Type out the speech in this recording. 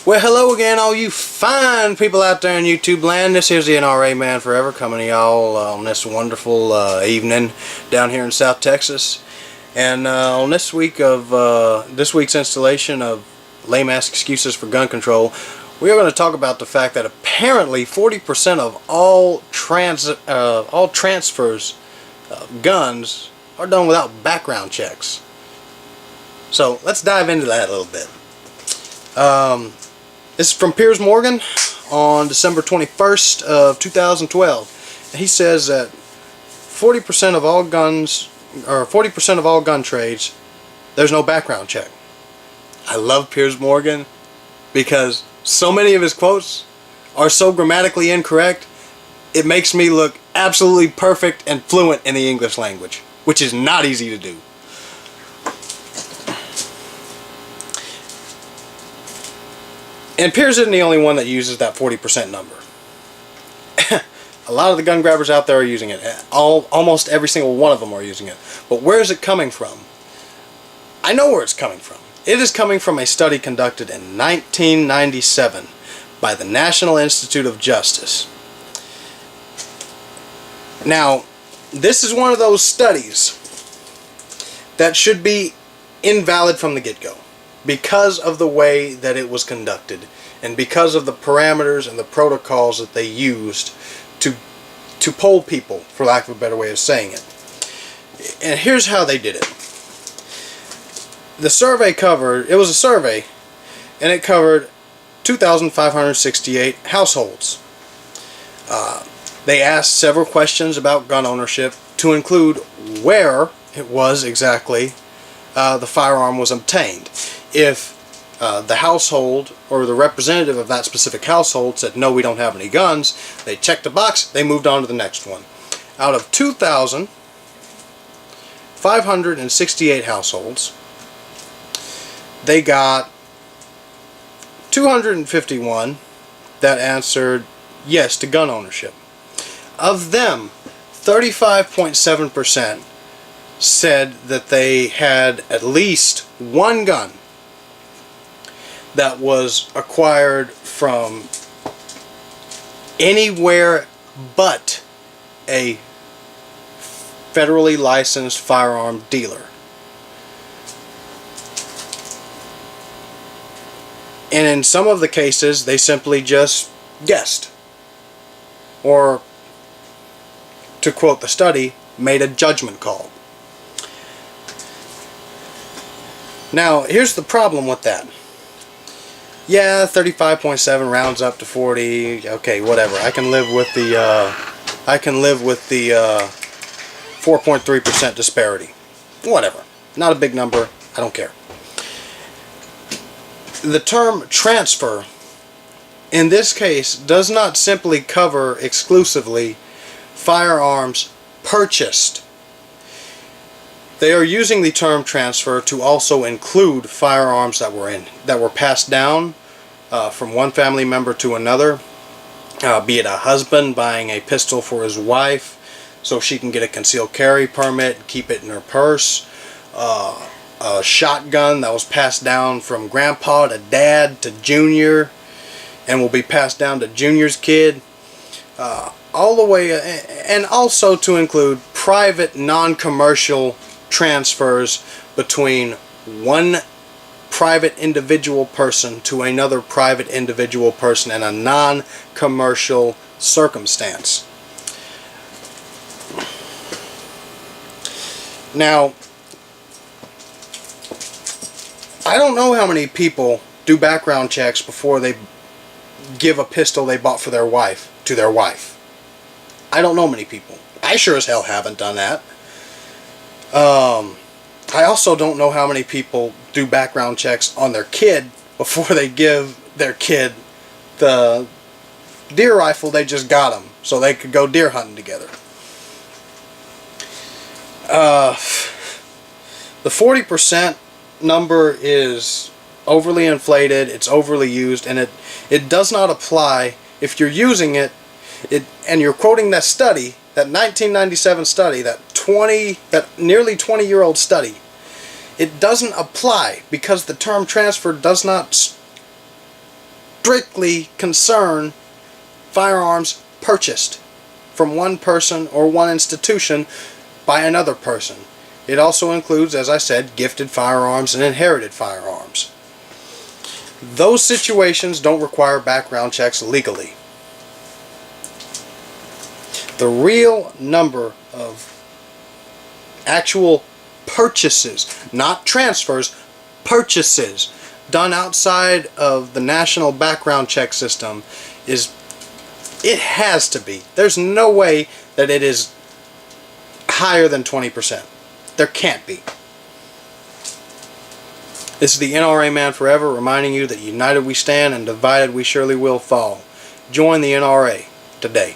Well, hello again, all you fine people out there in YouTube land. This is the NRA Man Forever coming to y'all on this wonderful evening down here in South Texas. And on this week's installation of Lame Ass Excuses for Gun Control, we are going to talk about the fact that apparently 40% of all transfers of guns are done without background checks. So let's dive into that a little bit. This is from Piers Morgan on December 21st of 2012. He says that 40% of all guns, or 40% of all gun trades, there's no background check. I love Piers Morgan because so many of his quotes are so grammatically incorrect, it makes me look absolutely perfect and fluent in the English language, which is not easy to do. And Piers isn't the only one that uses that 40% number. A lot of the gun grabbers out there are using it. Almost every single one of them are using it. But where is it coming from? I know where it's coming from. It is coming from a study conducted in 1997 by the National Institute of Justice. Now, this is one of those studies that should be invalid from the get-go, because of the way that it was conducted and because of the parameters and the protocols that they used to poll people, for lack of a better way of saying it. And here's how they did it. The survey it was a survey, and it covered 2,568 households. They asked several questions about gun ownership to include where it was exactly the firearm was obtained. If the household or the representative of that specific household said, no, we don't have any guns, they checked the box, they moved on to the next one. Out of 2,568 households, they got 251 that answered yes to gun ownership. Of them, 35.7% said that they had at least one gun that was acquired from anywhere but a federally licensed firearm dealer. And in some of the cases, they simply just guessed. Or, to quote the study, made a judgment call. Now, here's the problem with that. Yeah, 35.7 rounds up to 40. Okay, whatever. I can live with the 4.3% disparity. Whatever. Not a big number. I don't care. The term transfer in this case does not simply cover exclusively firearms purchased. They are using the term transfer to also include firearms that were passed down from one family member to another, be it a husband buying a pistol for his wife so she can get a concealed carry permit and keep it in her purse, a shotgun that was passed down from grandpa to dad to junior and will be passed down to junior's kid, all the way, and also to include private non-commercial transfers between one private individual person to another private individual person in a non-commercial circumstance. Now, I don't know how many people do background checks before they give a pistol they bought for their wife to their wife. I don't know many people. I sure as hell haven't done that. I also don't know how many people do background checks on their kid before they give their kid the deer rifle they just got them so they could go deer hunting together. The 40% number is overly inflated, it's overly used, and it does not apply if you're using it and you're quoting that study, that 1997 study, that nearly 20-year-old study. It doesn't apply because the term transfer does not strictly concern firearms purchased from one person or one institution by another person. It also includes, as I said, gifted firearms and inherited firearms. Those situations don't require background checks legally. The real number of actual purchases, not transfers, purchases done outside of the national background check system it has to be. There's no way that it is higher than 20%. There can't be. This is the NRA Man Forever reminding you that united we stand and divided we surely will fall. Join the NRA today.